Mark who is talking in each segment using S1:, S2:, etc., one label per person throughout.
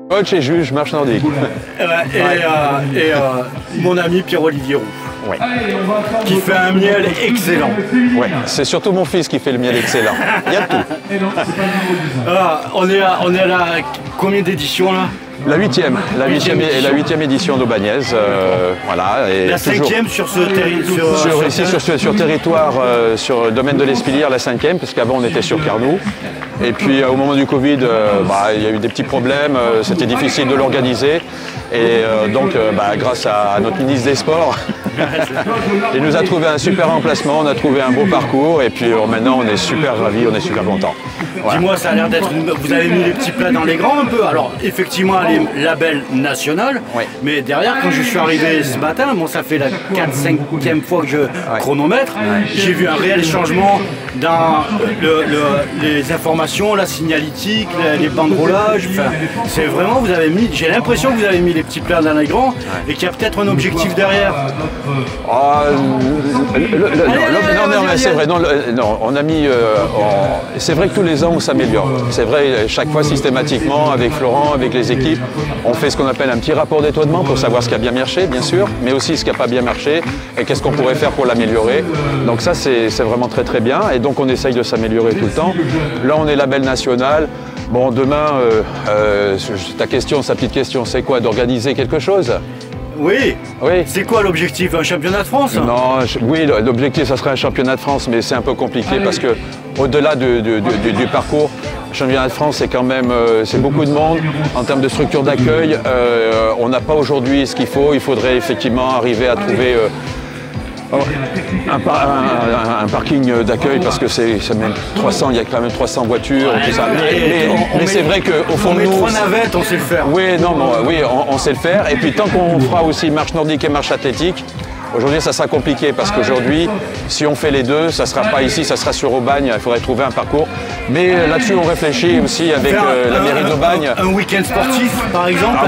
S1: Coach et juge marche nordique.
S2: Mon ami Pierre-Olivier Roux,
S1: Ouais.
S2: qui fait un miel excellent.
S1: Ouais. C'est surtout mon fils qui fait le miel excellent. Il y a de tout.
S2: On est à la combien d'éditions là?
S1: La huitième édition d'Aubagnaise, voilà. Et
S2: la cinquième sur ce territoire.
S1: Sur territoire, sur le domaine de l'Espilière, la cinquième, parce qu'avant on était sur Carnoux. Et puis au moment du Covid, il y a eu des petits problèmes, c'était difficile de l'organiser. Et donc, grâce à notre ministre des Sports, il nous a trouvé un super emplacement, on a trouvé un beau parcours. Et puis maintenant, on est super ravis, on est super contents. Voilà.
S2: Dis-moi, ça a l'air d'être. Vous avez mis les petits plats dans les grands un peu. Alors, effectivement, les labels national. Oui. Mais derrière, quand je suis arrivé ce matin, bon, ça fait la 4-5e fois que je chronomètre, j'ai vu un réel changement dans les informations, la signalétique, les banderolages. Enfin, c'est vraiment, vous avez mis. J'ai l'impression que vous avez mis les petits plats dans les grands et qu'il y a peut-être un objectif derrière.
S1: C'est vrai. Non, on a mis. C'est vrai que tous les ans, on s'améliore. C'est vrai, chaque fois systématiquement, avec Florent, avec les équipes, on fait ce qu'on appelle un petit rapport d'étonnement pour savoir ce qui a bien marché, bien sûr, mais aussi ce qui n'a pas bien marché et qu'est-ce qu'on pourrait faire pour l'améliorer. Donc ça, c'est vraiment très très bien. Et donc on essaye de s'améliorer tout le temps. Là, on est label national. Bon, demain, sa petite question, c'est quoi? D'organiser quelque chose?
S2: Oui. C'est quoi l'objectif? Un championnat de France?
S1: Non, oui, l'objectif, ça serait un championnat de France, mais c'est un peu compliqué parce que au-delà du parcours, le championnat de France, c'est quand même c'est beaucoup de monde. En termes de structure d'accueil, on n'a pas aujourd'hui ce qu'il faut. Il faudrait effectivement arriver à trouver un parking d'accueil parce que c'est même 300, il y a quand même 300 voitures et tout ça. Mais c'est vrai qu'au fond de nous...
S2: 3 navettes, on sait le faire.
S1: On sait le faire. Et puis tant qu'on fera aussi marche nordique et marche athlétique, aujourd'hui ça sera compliqué parce qu'aujourd'hui, si on fait les deux, ça ne sera pas ici, ça sera sur Aubagne, il faudrait trouver un parcours. Mais là-dessus on réfléchit aussi avec la mairie d'Aubagne.
S2: Un week-end sportif par exemple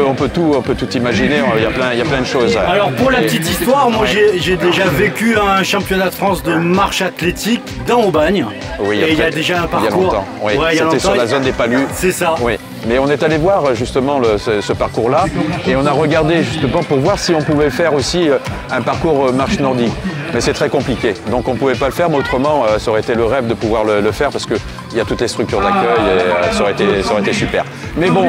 S1: on peut tout imaginer, il y a plein de choses.
S2: Alors pour la petite histoire, moi j'ai déjà vécu un championnat de France de marche athlétique dans Aubagne.
S1: Oui,
S2: et il y a déjà un parcours.
S1: Il y a longtemps. C'était sur la zone des Palus.
S2: C'est ça.
S1: Oui. Mais on est allé voir justement ce parcours-là et on a regardé justement pour voir si on pouvait faire aussi un parcours marche nordique. Mais c'est très compliqué, donc on ne pouvait pas le faire, mais autrement ça aurait été le rêve de pouvoir le faire parce qu'il y a toutes les structures d'accueil et ça aurait été super. Mais bon,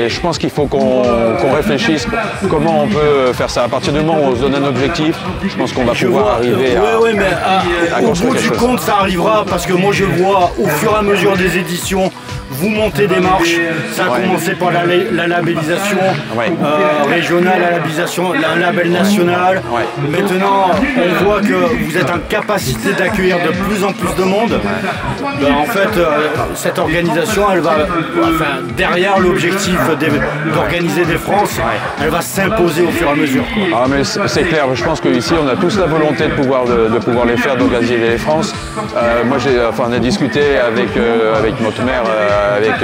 S1: je pense qu'il faut qu'on réfléchisse comment on peut faire ça. À partir du moment où on se donne un objectif, je pense qu'on va pouvoir arriver à construire quelque chose.
S2: Au bout du compte, ça arrivera parce que moi je vois au fur et à mesure des éditions, vous montez des marches, ça a commencé par la labellisation régionale, la label national. Maintenant, on voit que vous êtes en capacité d'accueillir de plus en plus de monde. En fait, cette organisation, elle va, derrière l'objectif d'organiser des France, elle va s'imposer au fur et à mesure.
S1: Ah mais c'est clair, je pense qu'ici on a tous la volonté de pouvoir les faire, d'organiser les France. Moi, on a discuté avec notre maire, avec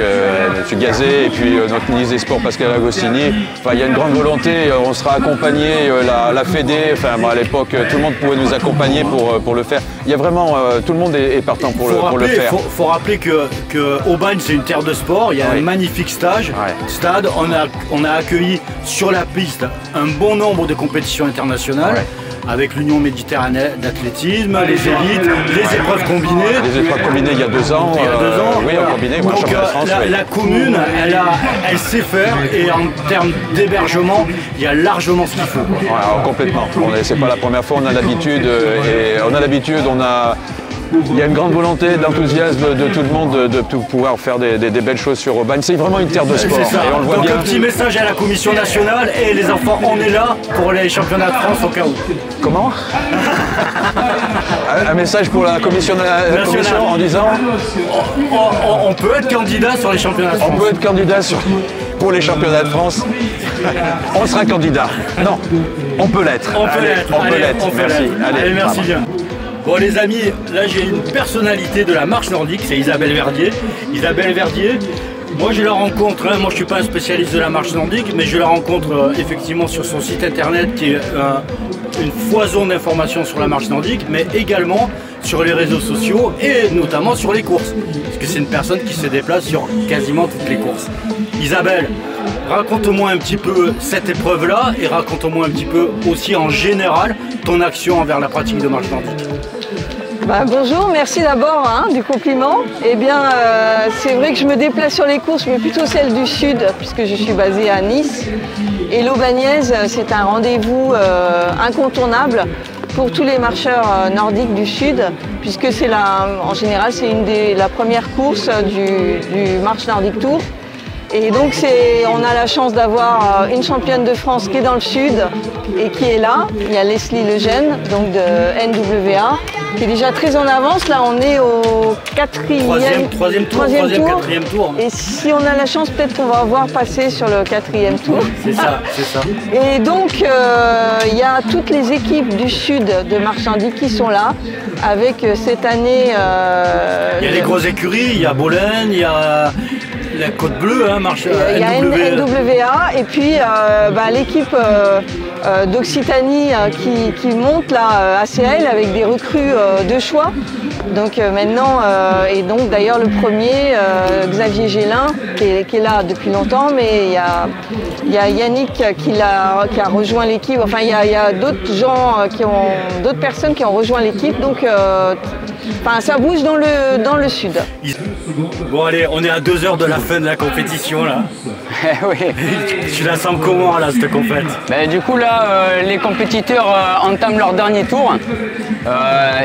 S1: M. Gazet et puis notre ministre des Sports Pascal Agostini. Il y a une grande volonté, on sera accompagné, la Fédé, à l'époque tout le monde pouvait nous accompagner pour le faire. Il y a vraiment, tout le monde est partant pour le faire.
S2: Il faut rappeler que Aubagne c'est une terre de sport, il y a un magnifique stade, on a accueilli sur la piste un bon nombre de compétitions internationales. avec l'Union méditerranéenne d'athlétisme, les élites, les épreuves combinées.
S1: Les épreuves combinées il y a 2 ans. Oui, en combiné, moi,
S2: donc,
S1: championnat de France.
S2: la commune, elle sait faire et en termes d'hébergement, il y a largement ce qu'il faut.
S1: Ouais, complètement. C'est pas la première fois, on a l'habitude. Il y a une grande volonté, d'enthousiasme de tout le monde de pouvoir faire des belles choses sur Aubagne. C'est vraiment une terre de sport.
S2: C'est ça.
S1: Et on le voit
S2: donc
S1: bien.
S2: un petit message à la commission nationale et les enfants, on est là pour les championnats de France au cas où.
S1: Comment? Un message pour la commission en disant
S2: on peut être candidat sur les championnats de France.
S1: on peut être candidat pour les championnats de France. On sera candidat. Non, on peut l'être.
S2: On peut l'être.
S1: On peut l'être. Merci.
S2: Allez, merci bien. Bon les amis, là j'ai une personnalité de la marche nordique, c'est Isabelle Verdier. Isabelle Verdier, moi je la rencontre, moi je suis pas un spécialiste de la marche nordique, mais je la rencontre effectivement sur son site internet qui est une foison d'informations sur la marche nordique, mais également sur les réseaux sociaux et notamment sur les courses. Parce que c'est une personne qui se déplace sur quasiment toutes les courses. Isabelle, raconte-moi un petit peu cette épreuve-là et raconte-moi un petit peu aussi en général ton action envers la pratique de marche nordique.
S3: Bonjour, merci d'abord du compliment. Eh bien, c'est vrai que je me déplace sur les courses, mais plutôt celles du Sud, puisque je suis basée à Nice. Et l'Aubagnaise, c'est un rendez-vous incontournable pour tous les marcheurs nordiques du Sud, puisque c'est en général, c'est la première course du Marche Nordic Tour. Et donc on a la chance d'avoir une championne de France qui est dans le Sud et qui est là. Il y a Leslie Lejeune, donc de NWA, qui est déjà très en avance. Là on est au quatrième tour. Et si on a la chance, peut-être qu'on va voir passer sur le 4e tour.
S2: C'est ça, c'est ça.
S3: Et donc il y a toutes les équipes du Sud de marche nordique qui sont là, avec cette année...
S2: il y a les grosses écuries, il y a Bologne, il y a... La Côte Bleue, marche
S3: il y a NWA et puis l'équipe d'Occitanie qui monte là, ACL avec des recrues de choix. Donc maintenant, et donc d'ailleurs le premier, Xavier Gélin, qui est là depuis longtemps, mais il y a Yannick qui a rejoint l'équipe. Enfin, il y a d'autres gens d'autres personnes qui ont rejoint l'équipe. Donc ça bouge dans le Sud.
S2: Bon allez, on est à 2 heures de la fin de la compétition là.
S4: Oui.
S2: Tu la sens comment là cette compète?
S4: Du coup là, les compétiteurs entament leur dernier tour.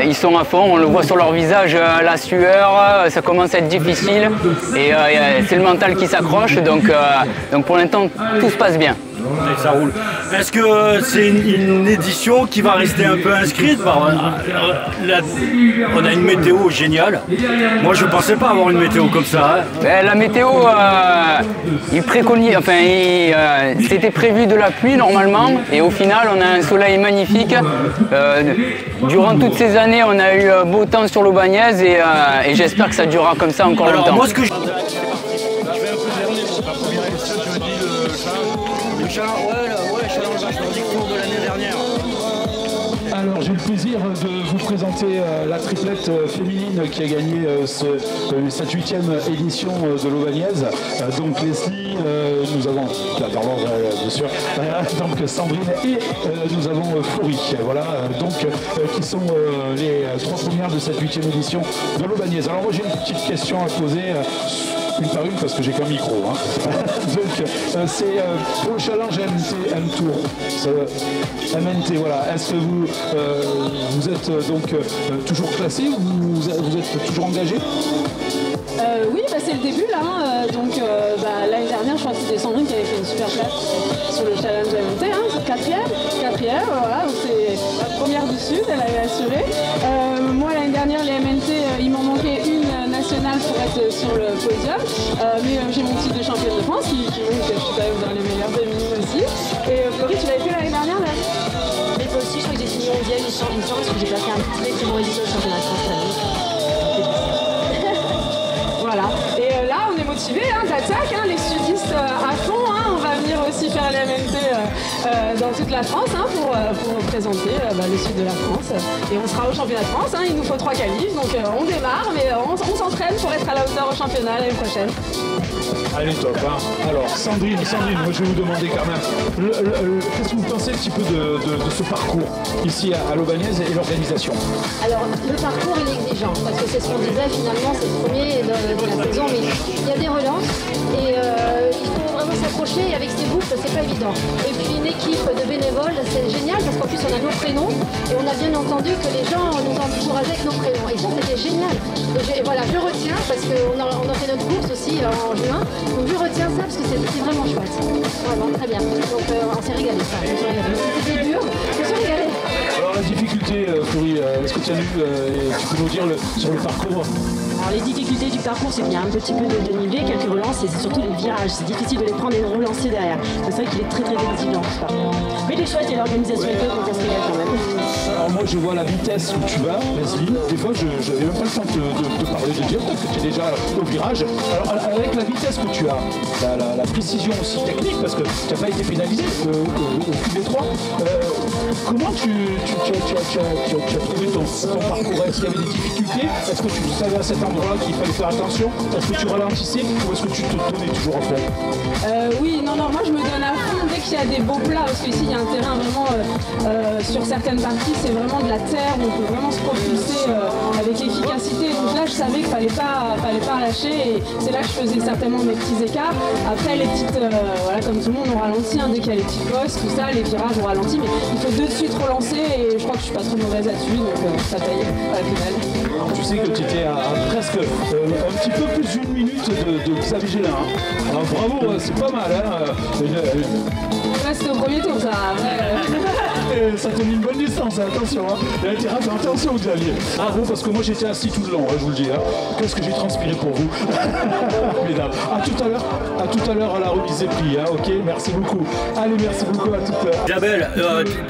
S4: Ils sont à fond, on le voit sur leur visage, la sueur, ça commence à être difficile et c'est le mental qui s'accroche, donc pour l'instant tout se passe bien.
S2: Et ça roule. Est-ce que c'est une édition qui va rester un peu inscrite? On a une météo géniale. Moi je pensais pas avoir une météo comme ça.
S4: La météo, il préconise, c'était prévu de la pluie normalement et au final on a un soleil magnifique. Durant toutes ces années on a eu beau temps sur l'Aubagnaise et j'espère que ça durera comme ça encore longtemps.
S2: Moi, ce que
S5: Alors j'ai le plaisir de vous présenter la triplette féminine qui a gagné cette 8e édition de l'Aubagnaise. Donc Leslie, nous avons dans l'ordre bien sûr, donc Sandrine et nous avons Florie. Voilà, qui sont les 3 premières de cette 8e édition de l'Aubagnaise. Alors moi j'ai une petite question à poser. Une par une parce que j'ai qu'un micro. Donc c'est pour le challenge MT Tour. MNT, voilà. Est-ce que vous êtes donc toujours classé ou vous êtes toujours engagé?
S6: Oui, c'est le début là. L'année dernière, je crois que c'était Sandrine qui avait fait une super place sur le challenge MNT. Quatrième, voilà. C'est la première du Sud, elle avait assuré. Moi, l'année dernière, les MNT, il m'en manquait une nationale pour être sur le podium. Mais j'ai mon titre de championne de France qui montre que je suis quand même dans les meilleures féminines aussi. Et Florie, tu l'avais fait l'année dernière là?
S7: Mais pas aussi, je crois que j'ai fini 11e, il me semble, parce que j'ai passé un très très bon édition au championnat de France.
S6: Voilà. Et là, on est motivés, d'attaque, les sudistes à fond. On va venir aussi faire les MNT dans toute la France pour représenter le sud de la France. Et on sera au championnat de France. Il nous faut 3 qualifs, donc on démarre, mais on s'entraîne pour être à la hauteur au championnat l'année prochaine.
S5: Allez, top. Hein. Alors, Sandrine, moi je vais vous demander quand même, qu'est-ce que vous pensez un petit peu de ce parcours ici à l'Aubagnèse et l'organisation?
S7: Alors, le parcours il est exigeant, parce que c'est ce qu'on disait finalement, c'est le premier de la saison, mais il y a des relances et il faut vraiment s'accrocher avec ces boucles, c'est pas évident. Et puis une équipe de bénévoles, c'est génial parce qu'en plus on a nos prénoms et on a bien entendu que les gens nous encourageaient avec nos prénoms. Et ça c'était génial. Et voilà, je retiens parce qu'on a fait notre course aussi en juin, donc je retiens ça parce que c'est vraiment chouette. Vraiment très bien. Donc on s'est régalé ça. C'était dur, on s'est régalé.
S5: Alors la difficulté, Florie, est-ce que tu as lu et tu peux nous dire sur le parcours?
S8: Alors les difficultés du parcours, c'est qu'il y a un petit peu de dénivelé, quelques relances et c'est surtout les virages. C'est difficile de les prendre et de relancer derrière. C'est vrai qu'il est très exigeant ce parcours. Mais il est chouette et l'organisation est top, donc on se régale quand même.
S5: Alors moi je vois la vitesse où tu vas, Leslie. Des fois je n'avais même pas le temps de parler de dire peut-être que tu es déjà au virage. Alors avec la vitesse que tu as, la précision aussi technique, parce que tu n'as pas été pénalisé au QB3, comment tu as trouvé ton parcours? Est-ce qu'il y avait des difficultés? Est-ce que tu savais à cet endroit qu'il fallait faire attention? Est-ce que tu ralentissais ou est-ce que tu te donnais toujours à fond?
S6: Oui, non, moi je me donne à fond dès qu'il y a des beaux plats, parce qu'ici il y a un terrain vraiment, sur certaines parties, c'est vraiment de la terre, on peut vraiment se propulser avec efficacité. Donc là je savais qu'il fallait pas lâcher et c'est là que je faisais certainement mes petits écarts. Après les petites, voilà, comme tout le monde on ralentit, hein, dès qu'il y a les petites bosses, tout ça, les virages on ralentit, mais il faut de suite relancer et je crois que je suis pas trop mauvaise là-dessus, donc ça paye à la finale.
S5: Alors, tu sais que tu étais à presque un petit peu plus d'une minute de Xavier Gélin. Hein. Alors, bravo, c'est pas mal. Hein.
S6: Ouais, c'était au premier tour ça.
S5: Ça te met une bonne distance, attention. Hein. Il a été rapide, attention Xavier. Bravo, parce que moi j'étais assis tout le long, je vous le dis. Hein. Qu'est-ce que j'ai transpiré pour vous? Mesdames, à tout à l'heure à la remise des prix. Hein. Ok, merci beaucoup. Allez, merci beaucoup, à tout à l'heure.
S2: Isabelle,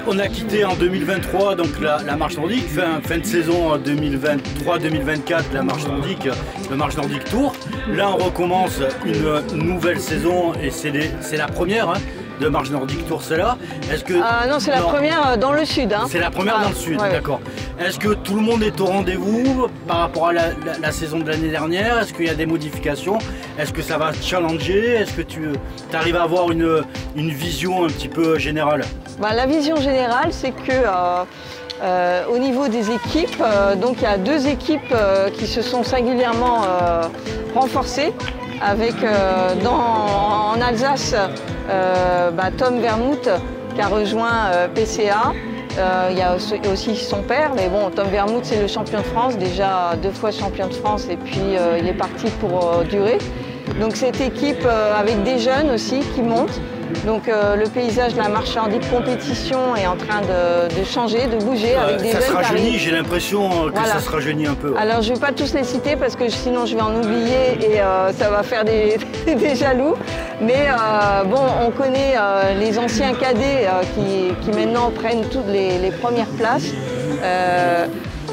S2: on a quitté en 2023 donc la marche nordique, fin de saison 2023-2024, la marche nordique, le marche nordique tour. Là on recommence une nouvelle saison et c'est la première. Hein, de marche nordique tour, celle-là.
S3: Non, c'est la première dans le sud. Hein.
S2: C'est la première dans le sud, ouais. D'accord. Est-ce que tout le monde est au rendez-vous par rapport à la saison de l'année dernière? Est-ce qu'il y a des modifications? Est-ce que ça va challenger? Est-ce que tu arrives à avoir une vision un petit peu générale?
S3: La vision générale, c'est que au niveau des équipes, donc il y a deux équipes qui se sont singulièrement renforcées. Avec en Alsace Tom Vermouth qui a rejoint PCA. Il y a aussi son père, mais bon, Tom Vermouth c'est le champion de France, déjà 2 fois champion de France et puis il est parti pour durer. Donc cette équipe avec des jeunes aussi qui montent. Donc le paysage de la marche nordique compétition est en train de changer, de bouger avec des jeunes.
S2: Ça se rajeunit, j'ai l'impression que ça se rajeunit un peu. Ouais.
S3: Alors je ne vais pas tous les citer parce que sinon je vais en oublier et ça va faire des jaloux. Mais bon, on connaît les anciens cadets qui maintenant prennent toutes les premières places.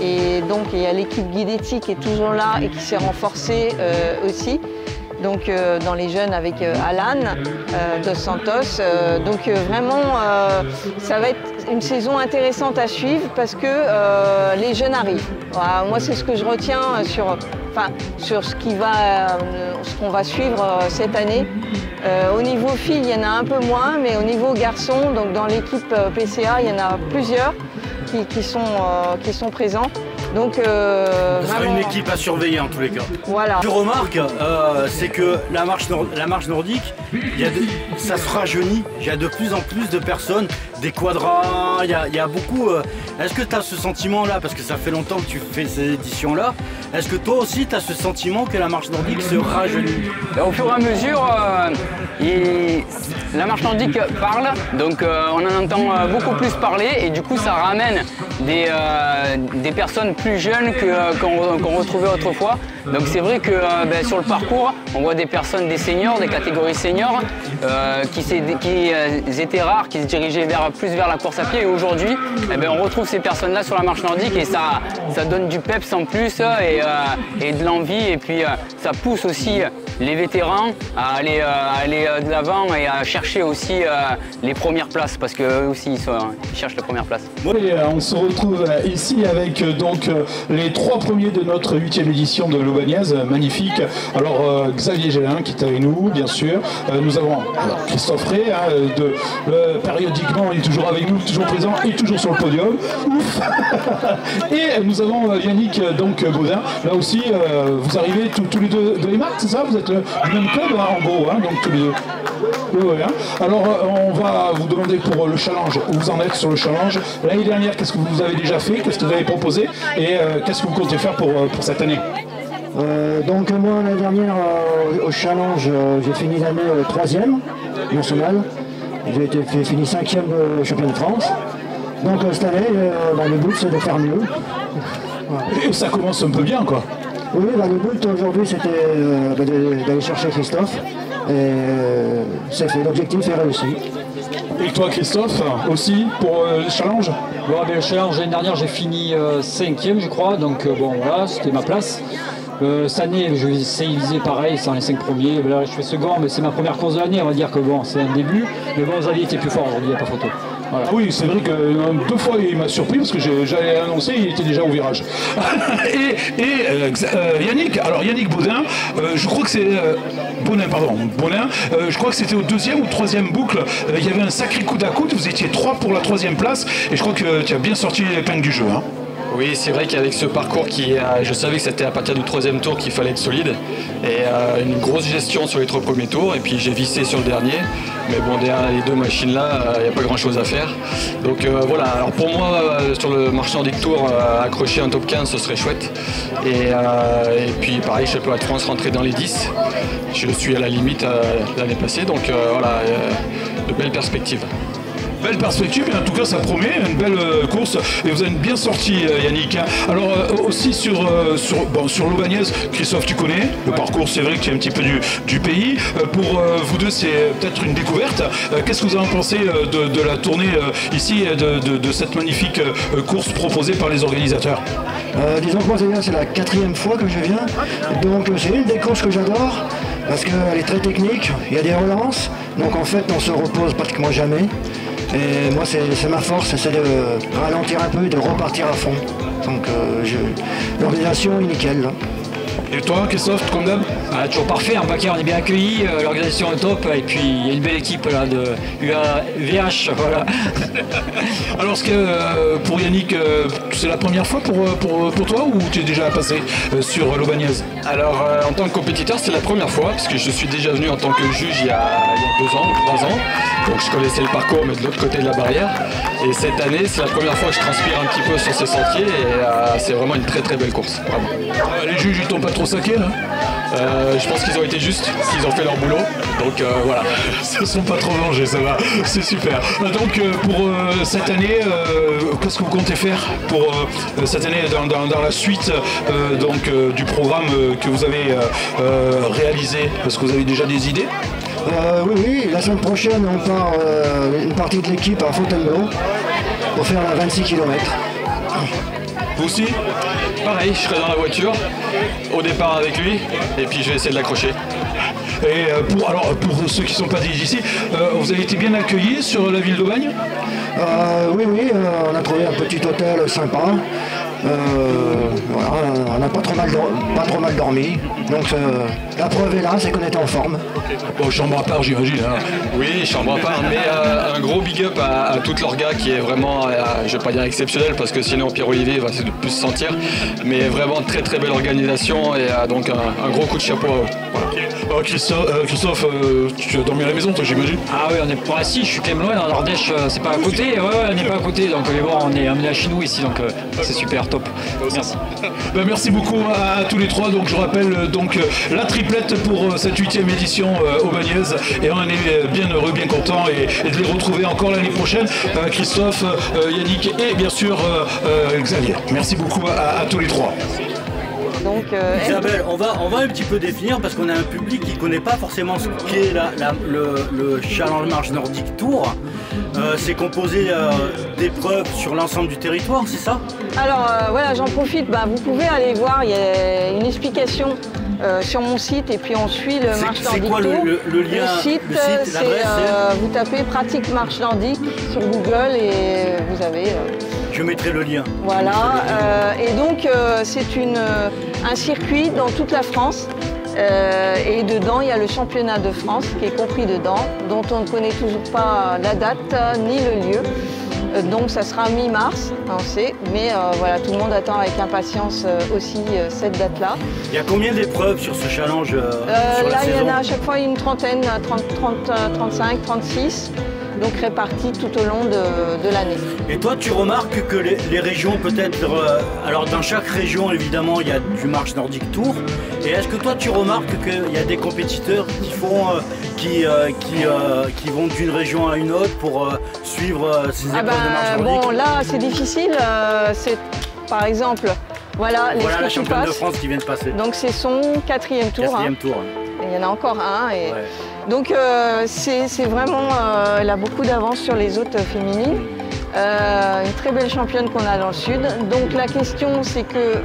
S3: Et donc il y a l'équipe Guidetti qui est toujours là et qui s'est renforcée aussi. Donc dans les jeunes avec Alan Dos Santos. Donc vraiment, ça va être une saison intéressante à suivre parce que les jeunes arrivent. Voilà, moi, c'est ce que je retiens sur ce qu'on va suivre cette année. Au niveau filles, il y en a un peu moins, mais au niveau garçons, donc dans l'équipe PCA, il y en a plusieurs qui sont présents. Donc,
S2: ce sera une équipe à surveiller en tous les cas.
S3: Voilà.
S2: Ce que je remarque, c'est que la marche nordique, ça se rajeunit. Il y a de plus en plus de personnes, des quadras, il y a beaucoup. Est-ce que tu as ce sentiment-là, parce que ça fait longtemps que tu fais ces éditions-là, est-ce que toi aussi tu as ce sentiment que la marche nordique se rajeunit?
S4: Au fur et à mesure, la marche nordique parle, donc on en entend beaucoup plus parler et du coup ça ramène des personnes plus jeunes qu'on retrouvait autrefois. Donc c'est vrai que sur le parcours, on voit des personnes, des seniors, des catégories seniors qui étaient rares, qui se dirigeaient plus vers la course à pied. Et aujourd'hui, on retrouve ces personnes-là sur la marche nordique et ça donne du peps en plus et de l'envie. Et puis ça pousse aussi les vétérans à aller de l'avant et à chercher aussi les premières places parce qu'eux aussi ils cherchent la première place.
S5: Et, on se retrouve ici avec donc les 3 premiers de notre 8e édition de l'Aubagnaise, magnifique. Alors Xavier Gélin qui est avec nous, bien sûr. Nous avons Christophe Ray, périodiquement il est toujours avec nous, toujours présent et toujours sur le podium. Ouf. Et nous avons Yannick donc Baudin. Là aussi, vous arrivez tous les deux de l'EMAC, c'est ça? Vous êtes du même club en gros, hein, donc tous les deux. Oui, hein. Alors on va vous demander pour le challenge, où vous en êtes sur le challenge. L'année dernière, qu'est-ce que vous avez déjà fait? Qu'est-ce que vous avez proposé? Et qu'est-ce que vous comptez faire pour cette année?
S9: Donc moi l'année dernière au challenge j'ai fini l'année 3e national, j'ai fini 5e champion de France. Donc cette année le but c'est de faire mieux.
S5: Voilà. Et ça commence un peu bien quoi.
S9: Oui, le but aujourd'hui c'était d'aller chercher Christophe et c'est fait, l'objectif est réussi.
S5: Et toi Christophe aussi pour le challenge?
S10: Bon, le challenge l'année dernière j'ai fini 5e je crois, donc bon voilà c'était ma place. Cette année, je vais essayer de viser pareil, sans les 5 premiers. Là, je fais second, mais c'est ma première course de l'année. On va dire que bon, c'est un début. Mais bon, Xavier était plus fort aujourd'hui, il n'y a pas photo. Voilà.
S5: Oui, c'est vrai que 2 fois il m'a surpris parce que j'avais annoncé, il était déjà au virage. et Yannick, alors Yannick Baudin, je crois que c'est. Bonin, je crois que c'était au 2e ou 3e boucle. Il y avait un sacré coude à coude, vous étiez 3 pour la 3e place. Et je crois que tu as bien sorti l'épingle du jeu. Hein.
S11: Oui, c'est vrai qu'avec ce parcours je savais que c'était à partir du 3e tour qu'il fallait être solide et une grosse gestion sur les 3 premiers tours et puis j'ai vissé sur le dernier. Mais bon, derrière les 2 machines là, il n'y a pas grand chose à faire. Donc voilà, alors pour moi, sur le marché Nordic Tour, accrocher un top 15 ce serait chouette. Et puis pareil, championnat de France, rentrer dans les 10. Je suis à la limite l'année passée, donc voilà, de belles perspectives.
S5: Belle perspective, et en tout cas ça promet une belle course et vous avez bien sorti Yannick. Alors aussi sur l'Aubagnaise, Christophe tu connais le parcours, c'est vrai que tu es un petit peu du pays. Pour vous deux c'est peut-être une découverte. Qu'est-ce que vous en pensez de la tournée ici, de cette magnifique course proposée par les organisateurs?
S9: Disons que moi c'est la 4e fois que je viens, donc c'est une des courses que j'adore parce qu'elle est très technique, il y a des relances, donc en fait on se repose pratiquement jamais. Et moi, c'est ma force, c'est de ralentir un peu et de repartir à fond. Donc l'organisation est nickel. Là.
S5: Et toi, Christophe, comme d'hab?
S10: Toujours parfait, en Bacar on est bien accueillis, l'organisation est top et puis il y a une belle équipe là de UAVH, voilà.
S5: Alors pour Yannick, c'est la première fois pour toi ou tu es déjà passé sur l'Aubagnaise?
S11: Alors en tant que compétiteur c'est la première fois parce que je suis déjà venu en tant que juge il y a 2 ans ou 3 ans. Donc je connaissais le parcours mais de l'autre côté de la barrière. Et cette année c'est la première fois que je transpire un petit peu sur ces sentiers et c'est vraiment une très très belle course, vraiment.
S5: Les juges ils t'ont pas trop saqué là?
S11: Je pense qu'ils ont été justes, qu'ils ont fait leur boulot. Donc voilà.
S5: Ils ne sont pas trop vengés, ça va. C'est super. Donc pour cette année, qu'est-ce que vous comptez faire pour cette année dans la suite du programme que vous avez réalisé? Parce que vous avez déjà des idées?
S9: Oui, la semaine prochaine on part une partie de l'équipe à Fontainebleau pour faire la 26 km.
S5: Vous aussi?
S11: Pareil, je serai dans la voiture, au départ avec lui, et puis je vais essayer de l'accrocher.
S5: Et pour ceux qui ne sont pas d'ici, vous avez été bien accueillis sur la ville d'Aubagne?
S9: Oui, on a trouvé un petit hôtel sympa. Voilà, on n'a pas trop mal dormi. Donc la preuve est là, c'est qu'on était en forme.
S5: Bon, chambre à part, j'imagine. Hein.
S11: Oui, chambre à part, mais un gros big up à tout l'orga qui est vraiment, je ne vais pas dire exceptionnel parce que sinon Pierre-Olivier va plus se sentir, mais vraiment très très belle organisation et donc un gros coup de chapeau à eux. Voilà.
S5: Christophe, tu as dormi à la maison, toi, j'imagine?
S10: Ah oui, on est pas assis, je suis quand même loin, dans l'Ardèche, c'est pas à côté. Ouais, on n'est pas à côté, donc mais bon, on est amené à chez nous ici, donc c'est super, top. Merci.
S5: Merci beaucoup à tous les trois. Donc je rappelle la triplette pour cette 8e édition Aubagnaise et on est bien heureux, bien content et de les retrouver encore l'année prochaine. Christophe, Yannick et bien sûr Xavier. Merci beaucoup à tous les trois.
S2: Donc, Isabelle, on va un petit peu définir parce qu'on a un public qui ne connaît pas forcément ce qu'est le Challenge Marche Nordic Tour. C'est composé d'épreuves sur l'ensemble du territoire, c'est ça?
S3: Alors voilà, j'en profite, vous pouvez aller voir, il y a une explication sur mon site et puis on suit le Marche Nordique Tour.
S2: C'est quoi le lien?
S3: Le site, c'est vous tapez pratique marche nordique sur Google et vous avez...
S2: Je mettrai le lien.
S3: Voilà, et donc c'est un circuit dans toute la France. Et dedans, il y a le championnat de France qui est compris dedans, dont on ne connaît toujours pas la date ni le lieu. Donc ça sera mi-mars, on sait, mais voilà, tout le monde attend avec impatience aussi cette date-là.
S2: Il y a combien d'épreuves sur ce challenge sur la
S3: là,
S2: saison?
S3: Il y en a à chaque fois une trentaine, 35, 36. Donc répartis tout au long de l'année.
S2: Et toi, tu remarques que les régions, peut-être, alors dans chaque région, évidemment, il y a du Marche Nordique Tour. Et est-ce que toi, tu remarques qu'il y a des compétiteurs qui vont d'une région à une autre pour suivre ces épreuves de Marche Nordique?
S3: Bon, là, c'est difficile. C'est, par exemple, voilà les
S2: la championne de France qui vient de passer.
S3: Donc c'est son 4e tour.
S2: Quatrième tour.
S3: Il y en a encore un. Et... Ouais. Donc c'est vraiment, elle a beaucoup d'avance sur les autres féminines. Une très belle championne qu'on a dans le sud. Donc la question c'est que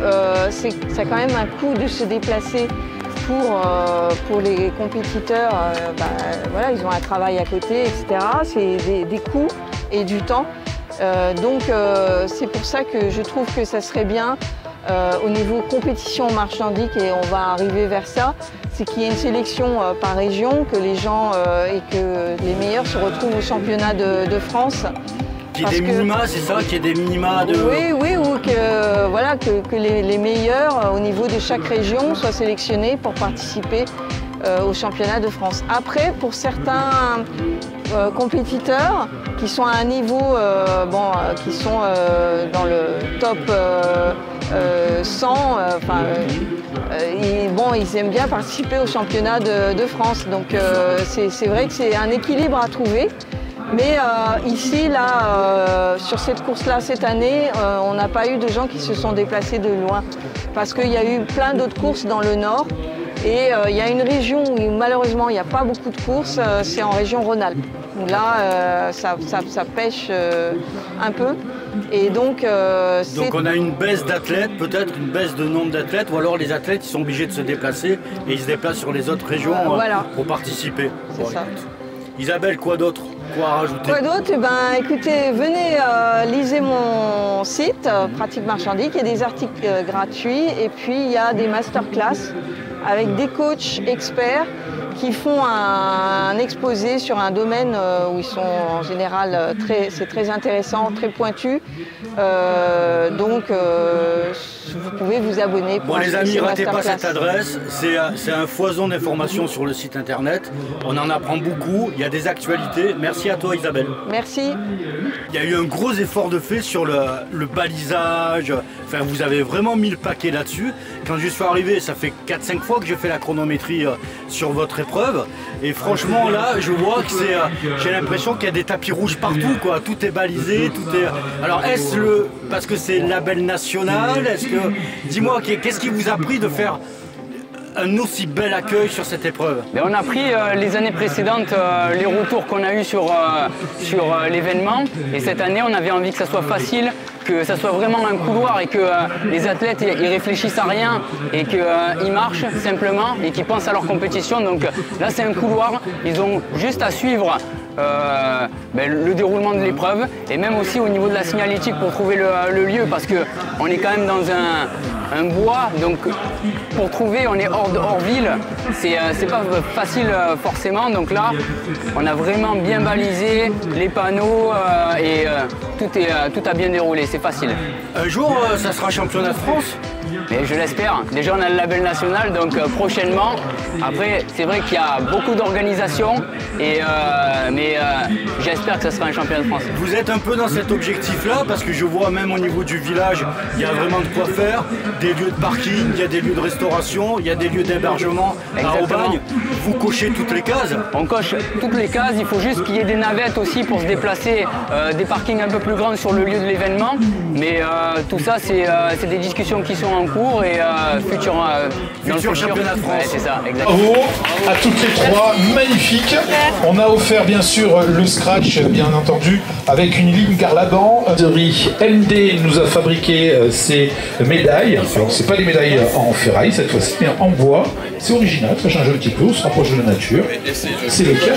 S3: ça a quand même un coût de se déplacer pour les compétiteurs. Voilà, ils ont un travail à côté, etc. C'est des coûts et du temps. Donc c'est pour ça que je trouve que ça serait bien au niveau compétition en marche nordique, et on va arriver vers ça, c'est qu'il y ait une sélection par région, que les gens et que les meilleurs se retrouvent au championnat de France.
S2: Qu'il y ait des minima, c'est ça? Qu'il y ait des minima de...
S3: Oui, ou que, voilà, que les meilleurs au niveau de chaque région soient sélectionnés pour participer au championnat de France. Après, pour certains compétiteurs qui sont à un niveau, qui sont dans le top 100, ils aiment bien participer au championnat de France. Donc c'est vrai que c'est un équilibre à trouver. Mais ici, là, sur cette course-là, cette année, on n'a pas eu de gens qui se sont déplacés de loin. Parce qu'il y a eu plein d'autres courses dans le nord. Et il y a une région où malheureusement il n'y a pas beaucoup de courses, c'est en région Rhône-Alpes. Là, ça pêche un peu. Et donc
S2: on a une baisse d'athlètes, peut-être une baisse de nombre d'athlètes, ou alors les athlètes ils sont obligés de se déplacer et ils se déplacent sur les autres régions pour participer.
S3: C'est ça.
S2: Isabelle, quoi d'autre? Quoi à rajouter?
S3: Quoi d'autre? Écoutez, venez, lisez mon site, Pratique Marche Nordique, il y a des articles gratuits et puis il y a des masterclass avec des coachs experts qui font un exposé sur un domaine où ils sont en général c'est très intéressant, très pointu. Donc vous pouvez vous abonner.
S2: Bon les amis, ratez pas cette adresse, c'est un foison d'informations sur le site internet. On en apprend beaucoup, il y a des actualités. Merci à toi Isabelle.
S3: Merci.
S2: Il y a eu un gros effort de fait sur le balisage. Enfin, vous avez vraiment mis le paquet là-dessus. Quand je suis arrivé, ça fait 4-5 fois que j'ai fait la chronométrie sur votre épreuve. Et franchement, là, je vois que j'ai l'impression qu'il y a des tapis rouges partout, quoi. Tout est balisé, tout est... Alors, est-ce parce que c'est label national? Dis-moi, qu'est-ce qui vous a pris de faire un aussi bel accueil sur cette épreuve?
S4: Mais on a pris les années précédentes les retours qu'on a eu sur l'événement, et cette année on avait envie que ça soit facile, que ça soit vraiment un couloir et que les athlètes ils réfléchissent à rien et qu'ils marchent simplement et qu'ils pensent à leur compétition. Donc là c'est un couloir, ils ont juste à suivre le déroulement de l'épreuve, et même aussi au niveau de la signalétique pour trouver le lieu, parce qu'on est quand même dans un bois, donc pour trouver, on est hors ville, c'est pas facile forcément. Donc là on a vraiment bien balisé les panneaux et tout a bien déroulé, c'est facile.
S2: Un jour ça sera championnat de France?
S4: Mais je l'espère. Déjà on a le label national, donc prochainement. Après c'est vrai qu'il y a beaucoup d'organisations, mais j'espère que ça sera un championnat de France.
S2: Vous êtes un peu dans cet objectif-là, parce que je vois même au niveau du village, il y a vraiment de quoi faire. Des lieux de parking, il y a des lieux de restauration, il y a des lieux d'hébergement à Aubagne. Vous cochez toutes les cases?
S4: On coche toutes les cases, il faut juste qu'il y ait des navettes aussi pour se déplacer, des parkings un peu plus grands sur le lieu de l'événement. Mais tout ça, c'est des discussions qui sont en cours et futur
S2: championnat de France.
S4: Ouais, c'est ça, exactement.
S5: Bravo à toutes les trois, magnifique. On a offert bien sûr le scratch. match, bien entendu, avec une ligne Garlaban. MD nous a fabriqué ces médailles. Alors, c'est pas des médailles en ferraille cette fois-ci, mais en bois. C'est original, ça change un petit peu, on se rapproche de la nature. C'est le cas.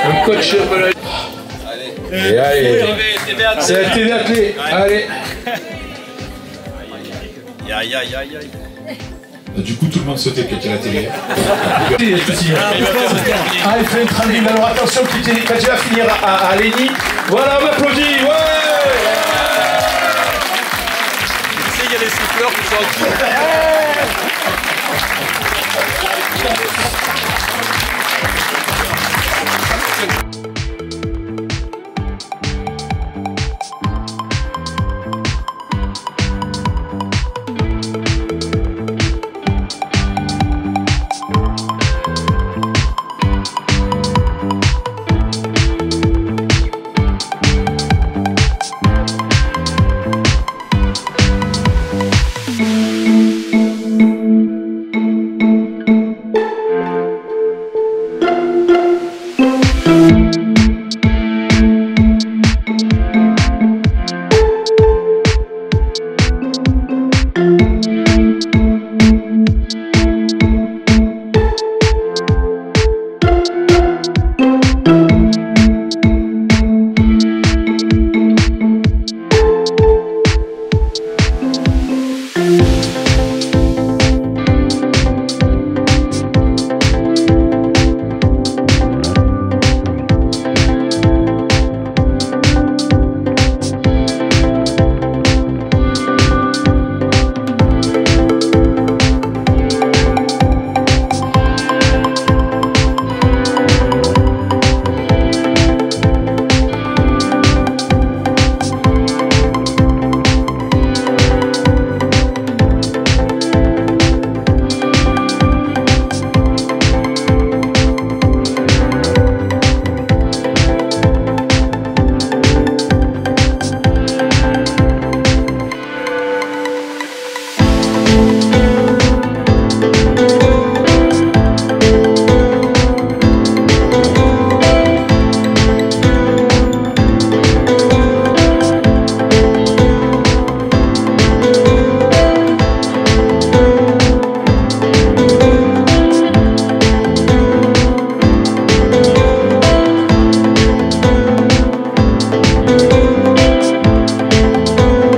S5: Un coach. Et allez, c'est la télé athlée. Allez.
S12: Aïe, aïe, aïe, aïe.
S5: Du coup, tout le monde sautait quand il y a la télé. Ah, il fait une tranquille. Alors attention, quand il va finir à Léni. Voilà, on applaudit. Ouais.
S12: Tu sais, il y a les siffleurs qui sont en dessous.
S13: Thank you.